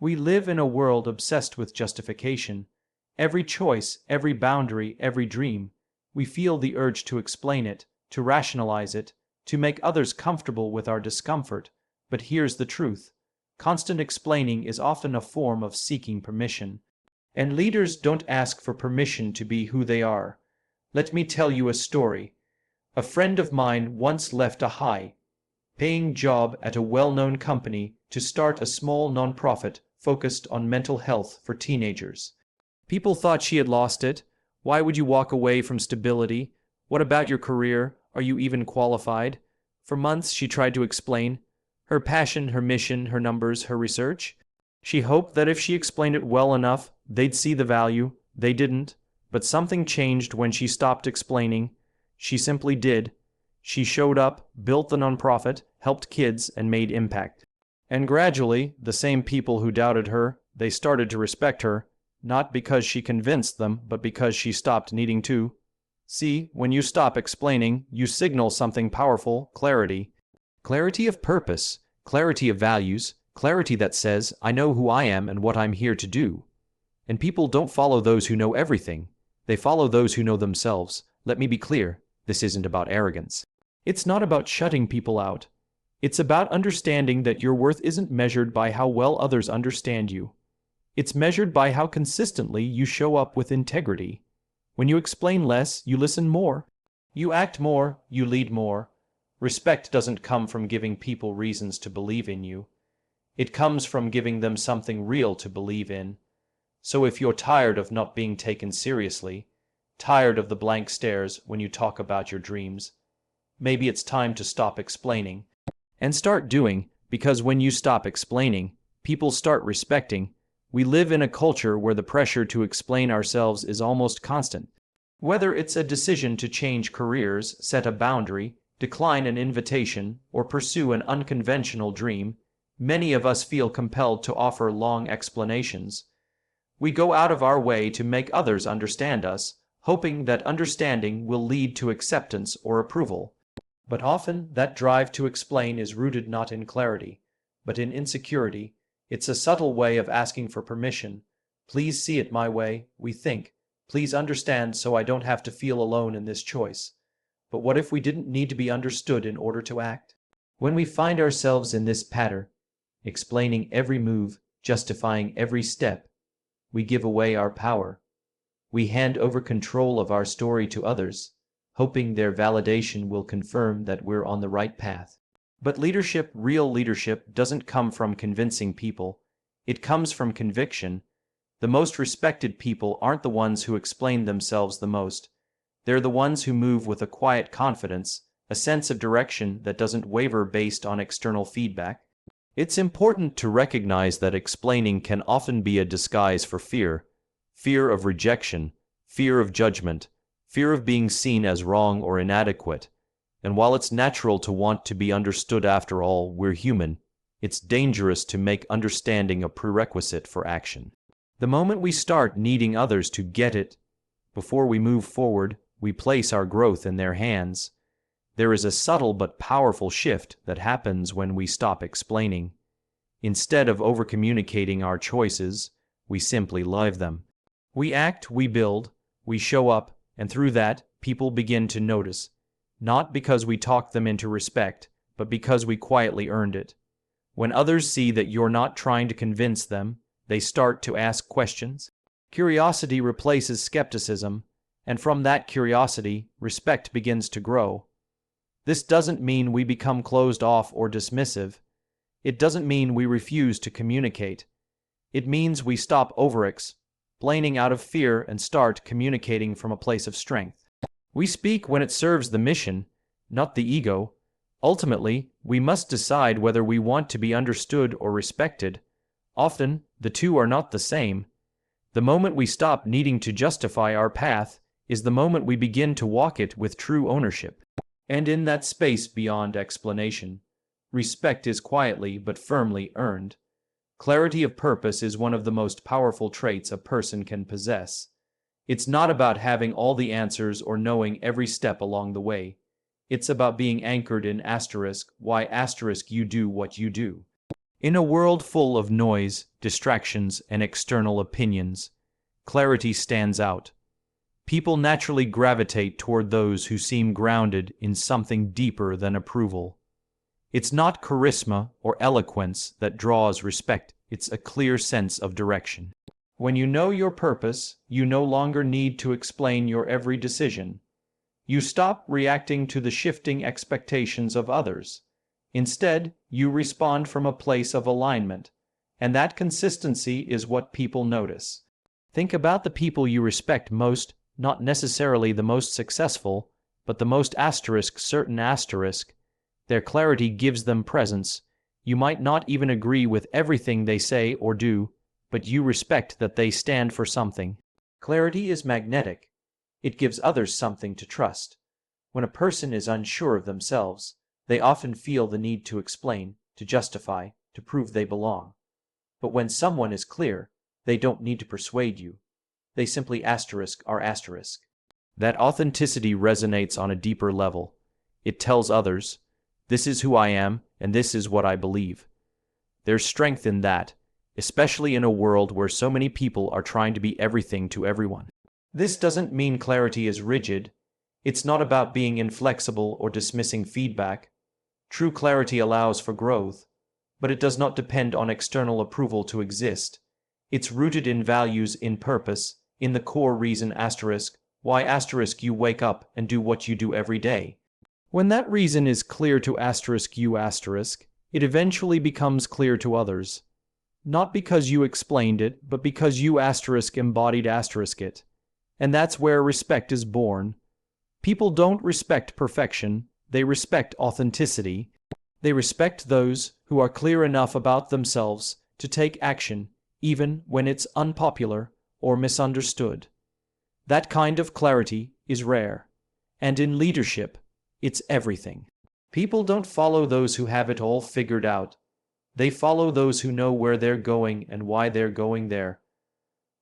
We live in a world obsessed with justification. Every choice, every boundary, every dream, we feel the urge to explain it, to rationalize it, to make others comfortable with our discomfort. But here's the truth. Constant explaining is often a form of seeking permission. And leaders don't ask for permission to be who they are. Let me tell you a story. A friend of mine once left a high-paying job at a well-known company to start a small nonprofit focused on mental health for teenagers. People thought she had lost it. Why would you walk away from stability? What about your career? Are you even qualified? For months she tried to explain her passion, her mission, her numbers, her research. She hoped that if she explained it well enough, they'd see the value. They didn't. But something changed when she stopped explaining. She simply did. She showed up, built the nonprofit, helped kids, and made impact. And gradually, the same people who doubted her, they started to respect her, not because she convinced them, but because she stopped needing to. See, when you stop explaining, you signal something powerful: clarity. Clarity of purpose, clarity of values, clarity that says, I know who I am and what I'm here to do. And people don't follow those who know everything. They follow those who know themselves. Let me be clear, this isn't about arrogance. It's not about shutting people out. It's about understanding that your worth isn't measured by how well others understand you. It's measured by how consistently you show up with integrity. When you explain less, you listen more. You act more, you lead more. Respect doesn't come from giving people reasons to believe in you. It comes from giving them something real to believe in. So if you're tired of not being taken seriously, tired of the blank stares when you talk about your dreams, maybe it's time to stop explaining and start doing, because when you stop explaining, people start respecting. We live in a culture where the pressure to explain ourselves is almost constant. Whether it's a decision to change careers, set a boundary, decline an invitation, or pursue an unconventional dream, many of us feel compelled to offer long explanations. We go out of our way to make others understand us, hoping that understanding will lead to acceptance or approval. But often that drive to explain is rooted not in clarity, but in insecurity. It's a subtle way of asking for permission. Please see it my way, we think. Please understand so I don't have to feel alone in this choice. But what if we didn't need to be understood in order to act? When we find ourselves in this pattern, explaining every move, justifying every step, we give away our power. We hand over control of our story to others, hoping their validation will confirm that we're on the right path. But leadership, real leadership, doesn't come from convincing people. It comes from conviction. The most respected people aren't the ones who explain themselves the most. They're the ones who move with a quiet confidence, a sense of direction that doesn't waver based on external feedback. It's important to recognize that explaining can often be a disguise for fear. Fear of rejection, fear of judgment, fear of being seen as wrong or inadequate. And while it's natural to want to be understood, after all, we're human, it's dangerous to make understanding a prerequisite for action. The moment we start needing others to get it before we move forward, we place our growth in their hands. There is a subtle but powerful shift that happens when we stop explaining. Instead of over-communicating our choices, we simply live them. We act, we build, we show up, and through that, people begin to notice. Not because we talked them into respect, but because we quietly earned it. When others see that you're not trying to convince them, they start to ask questions. Curiosity replaces skepticism, and from that curiosity, respect begins to grow. This doesn't mean we become closed off or dismissive. It doesn't mean we refuse to communicate. It means we stop over-explaining out of fear and start communicating from a place of strength. We speak when it serves the mission, not the ego. Ultimately, we must decide whether we want to be understood or respected. Often, the two are not the same. The moment we stop needing to justify our path is the moment we begin to walk it with true ownership. And in that space beyond explanation, respect is quietly but firmly earned. Clarity of purpose is one of the most powerful traits a person can possess. It's not about having all the answers or knowing every step along the way. It's about being anchored in *, why * you do what you do. In a world full of noise, distractions, and external opinions, clarity stands out. People naturally gravitate toward those who seem grounded in something deeper than approval. It's not charisma or eloquence that draws respect, it's a clear sense of direction. When you know your purpose, you no longer need to explain your every decision. You stop reacting to the shifting expectations of others. Instead, you respond from a place of alignment, and that consistency is what people notice. Think about the people you respect most, not necessarily the most successful, but the most certain. Their clarity gives them presence. You might not even agree with everything they say or do, but you respect that they stand for something. Clarity is magnetic. It gives others something to trust. When a person is unsure of themselves, they often feel the need to explain, to justify, to prove they belong. But when someone is clear, they don't need to persuade you. They simply are asterisk. That authenticity resonates on a deeper level. It tells others, this is who I am, and this is what I believe. There's strength in that, especially in a world where so many people are trying to be everything to everyone. This doesn't mean clarity is rigid. It's not about being inflexible or dismissing feedback. True clarity allows for growth, but it does not depend on external approval to exist. It's rooted in values, in purpose, in the core reason why you wake up and do what you do every day. When that reason is clear to you, it eventually becomes clear to others. Not because you explained it, but because you embodied it. And that's where respect is born. People don't respect perfection, they respect authenticity. They respect those who are clear enough about themselves to take action, even when it's unpopular or misunderstood. That kind of clarity is rare, and in leadership, it's everything. People don't follow those who have it all figured out. They follow those who know where they're going and why they're going there.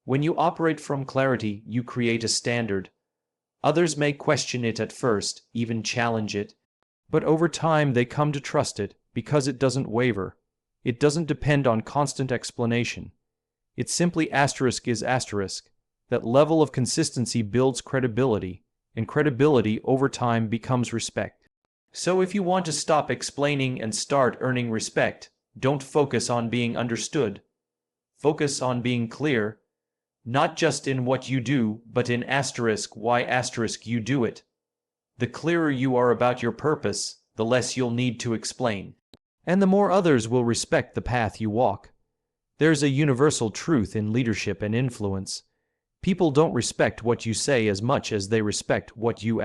When you operate from clarity, you create a standard. Others may question it at first, even challenge it, but over time they come to trust it because it doesn't waver. It doesn't depend on constant explanation. It simply is. That level of consistency builds credibility, and credibility over time becomes respect. So if you want to stop explaining and start earning respect, don't focus on being understood. Focus on being clear, not just in what you do, but in why you do it. The clearer you are about your purpose, the less you'll need to explain. And the more others will respect the path you walk. There's a universal truth in leadership and influence. People don't respect what you say as much as they respect what you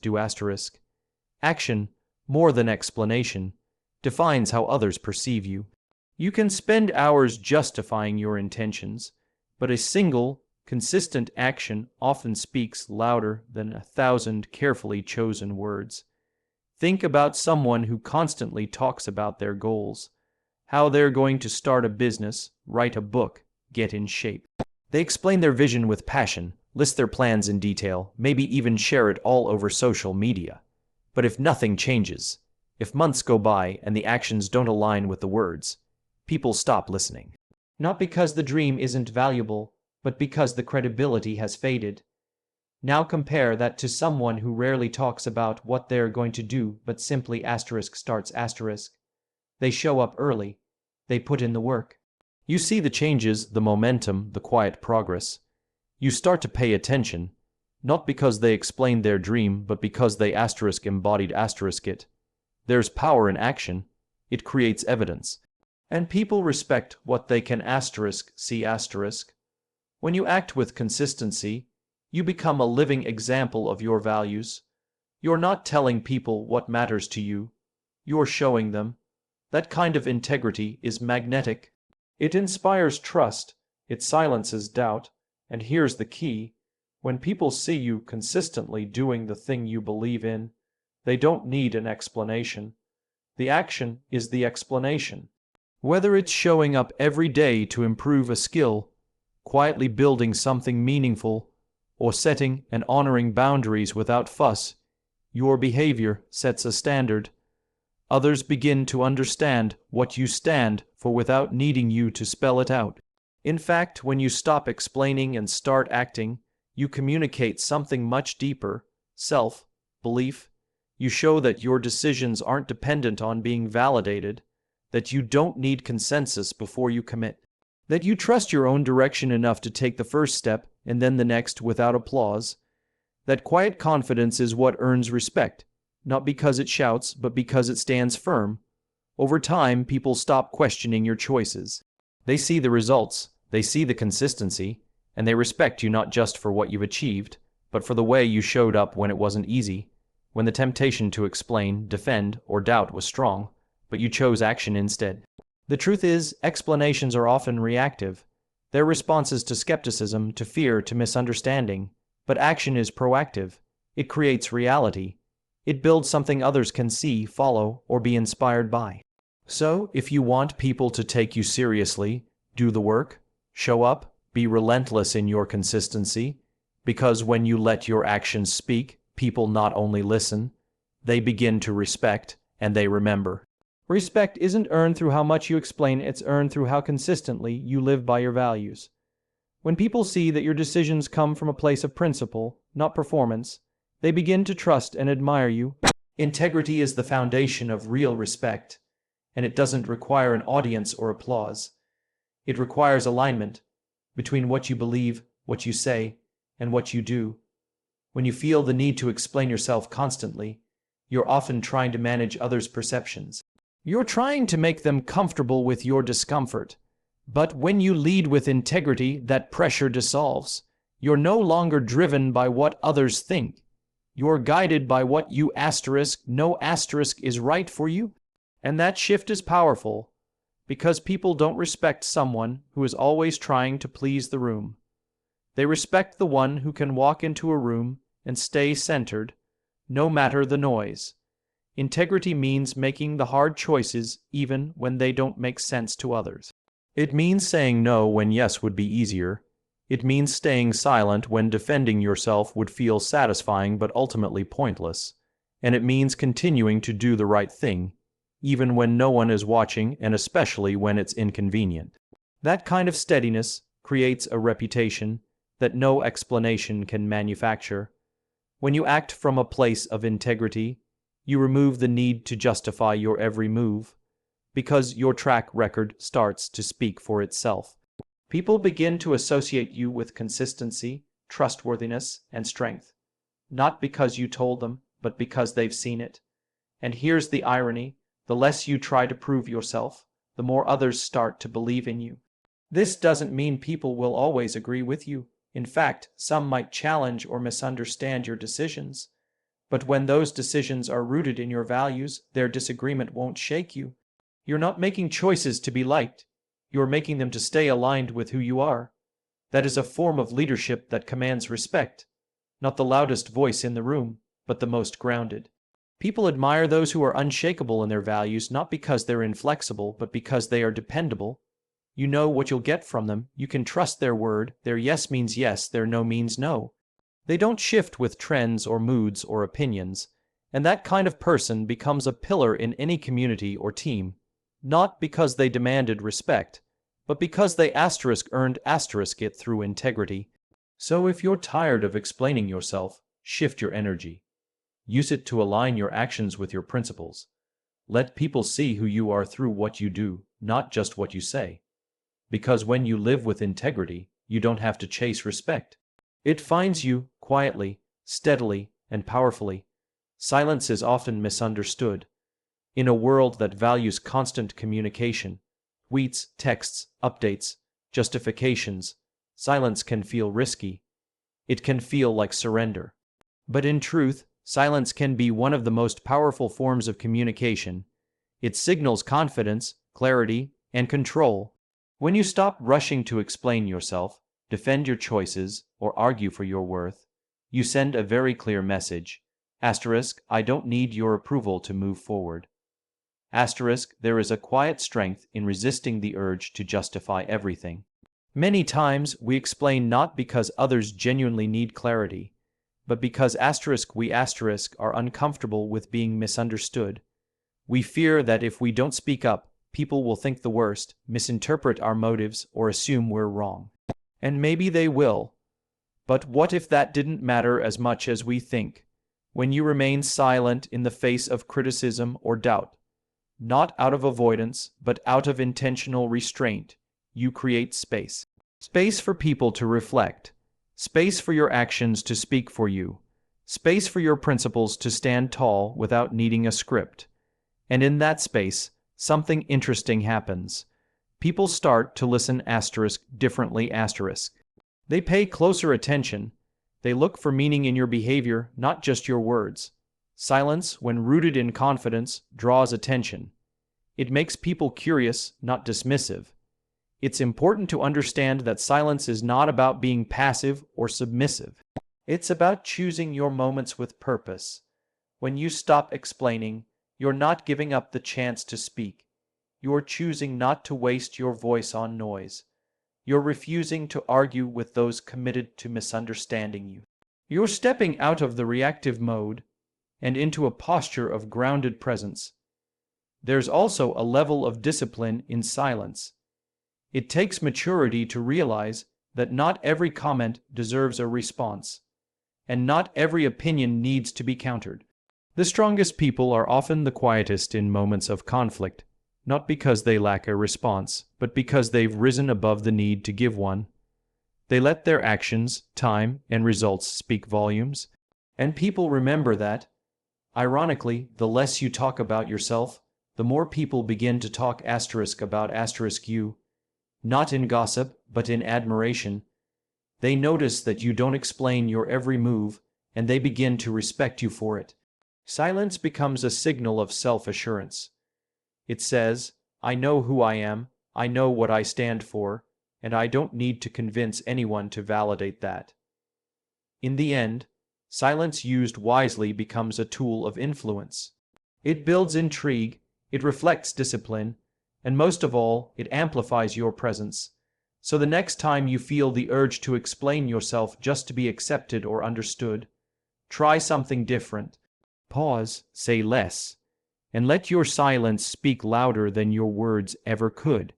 do. Action, more than explanation, defines how others perceive you. You can spend hours justifying your intentions, but a single, consistent action often speaks louder than 1,000 carefully chosen words. Think about someone who constantly talks about their goals, how they're going to start a business, write a book, get in shape. They explain their vision with passion, list their plans in detail, maybe even share it all over social media. But if nothing changes, if months go by and the actions don't align with the words, people stop listening. Not because the dream isn't valuable, but because the credibility has faded. Now compare that to someone who rarely talks about what they're going to do, but simply starts. They show up early. They put in the work. You see the changes, the momentum, the quiet progress. You start to pay attention, not because they explained their dream, but because they embodied it. There's power in action. It creates evidence. And people respect what they can see. When you act with consistency, you become a living example of your values. You're not telling people what matters to you. You're showing them. That kind of integrity is magnetic. It inspires trust, it silences doubt, and here's the key. When people see you consistently doing the thing you believe in, they don't need an explanation. The action is the explanation. Whether it's showing up every day to improve a skill, quietly building something meaningful, or setting and honoring boundaries without fuss, your behavior sets a standard. Others begin to understand what you stand for without needing you to spell it out. In fact, when you stop explaining and start acting, you communicate something much deeper: self-belief. You show that your decisions aren't dependent on being validated, that you don't need consensus before you commit, that you trust your own direction enough to take the first step and then the next without applause. That quiet confidence is what earns respect, not because it shouts, but because it stands firm. Over time, people stop questioning your choices. They see the results, they see the consistency, and they respect you not just for what you've achieved, but for the way you showed up when it wasn't easy, when the temptation to explain, defend, or doubt was strong, but you chose action instead. The truth is, explanations are often reactive. They're responses to skepticism, to fear, to misunderstanding. But action is proactive. It creates reality. It builds something others can see, follow, or be inspired by. So, if you want people to take you seriously, do the work, show up, be relentless in your consistency, because when you let your actions speak, people not only listen, they begin to respect, and they remember. Respect isn't earned through how much you explain, it's earned through how consistently you live by your values. When people see that your decisions come from a place of principle, not performance, they begin to trust and admire you. Integrity is the foundation of real respect, and it doesn't require an audience or applause. It requires alignment between what you believe, what you say, and what you do. When you feel the need to explain yourself constantly, you're often trying to manage others' perceptions. You're trying to make them comfortable with your discomfort. But when you lead with integrity, that pressure dissolves. You're no longer driven by what others think. You're guided by what you no is right for you. And that shift is powerful, because people don't respect someone who is always trying to please the room. They respect the one who can walk into a room and stay centered, no matter the noise. Integrity means making the hard choices even when they don't make sense to others. It means saying no when yes would be easier. It means staying silent when defending yourself would feel satisfying but ultimately pointless. And it means continuing to do the right thing, even when no one is watching and especially when it's inconvenient. That kind of steadiness creates a reputation that no explanation can manufacture. When you act from a place of integrity, you remove the need to justify your every move, because your track record starts to speak for itself. People begin to associate you with consistency, trustworthiness, and strength, not because you told them, but because they've seen it. And here's the irony: the less you try to prove yourself, the more others start to believe in you. This doesn't mean people will always agree with you. In fact, some might challenge or misunderstand your decisions. But when those decisions are rooted in your values, their disagreement won't shake you. You're not making choices to be liked. You're making them to stay aligned with who you are. That is a form of leadership that commands respect. Not the loudest voice in the room, but the most grounded. People admire those who are unshakable in their values, not because they're inflexible, but because they are dependable. You know what you'll get from them. You can trust their word. Their yes means yes, their no means no. They don't shift with trends or moods or opinions, and that kind of person becomes a pillar in any community or team, not because they demanded respect, but because they earned it through integrity. So if you're tired of explaining yourself, shift your energy. Use it to align your actions with your principles. Let people see who you are through what you do, not just what you say. Because when you live with integrity, you don't have to chase respect. It finds you quietly, steadily, and powerfully. Silence is often misunderstood. In a world that values constant communication, tweets, texts, updates, justifications, silence can feel risky. It can feel like surrender. But in truth, silence can be one of the most powerful forms of communication. It signals confidence, clarity, and control. When you stop rushing to explain yourself, defend your choices, or argue for your worth, you send a very clear message. I don't need your approval to move forward. There is a quiet strength in resisting the urge to justify everything. Many times we explain not because others genuinely need clarity, but because we are uncomfortable with being misunderstood. We fear that if we don't speak up, people will think the worst, misinterpret our motives, or assume we're wrong. And maybe they will. But what if that didn't matter as much as we think? When you remain silent in the face of criticism or doubt, not out of avoidance, but out of intentional restraint, you create space. Space for people to reflect. Space for your actions to speak for you. Space for your principles to stand tall without needing a script. And in that space, something interesting happens. People start to listen differently. They pay closer attention. They look for meaning in your behavior, not just your words. Silence, when rooted in confidence, draws attention. It makes people curious, not dismissive. It's important to understand that silence is not about being passive or submissive. It's about choosing your moments with purpose. When you stop explaining, you're not giving up the chance to speak. You're choosing not to waste your voice on noise. You're refusing to argue with those committed to misunderstanding you. You're stepping out of the reactive mode and into a posture of grounded presence. There's also a level of discipline in silence. It takes maturity to realize that not every comment deserves a response, and not every opinion needs to be countered. The strongest people are often the quietest in moments of conflict, not because they lack a response, but because they've risen above the need to give one. They let their actions, time, and results speak volumes, and people remember that. Ironically, the less you talk about yourself, the more people begin to talk about you, not in gossip, but in admiration. They notice that you don't explain your every move, and they begin to respect you for it. Silence becomes a signal of self-assurance. It says, I know who I am, I know what I stand for, and I don't need to convince anyone to validate that. In the end, silence used wisely becomes a tool of influence. It builds intrigue, it reflects discipline, and most of all, it amplifies your presence. So the next time you feel the urge to explain yourself just to be accepted or understood, try something different. Pause, say less, and let your silence speak louder than your words ever could.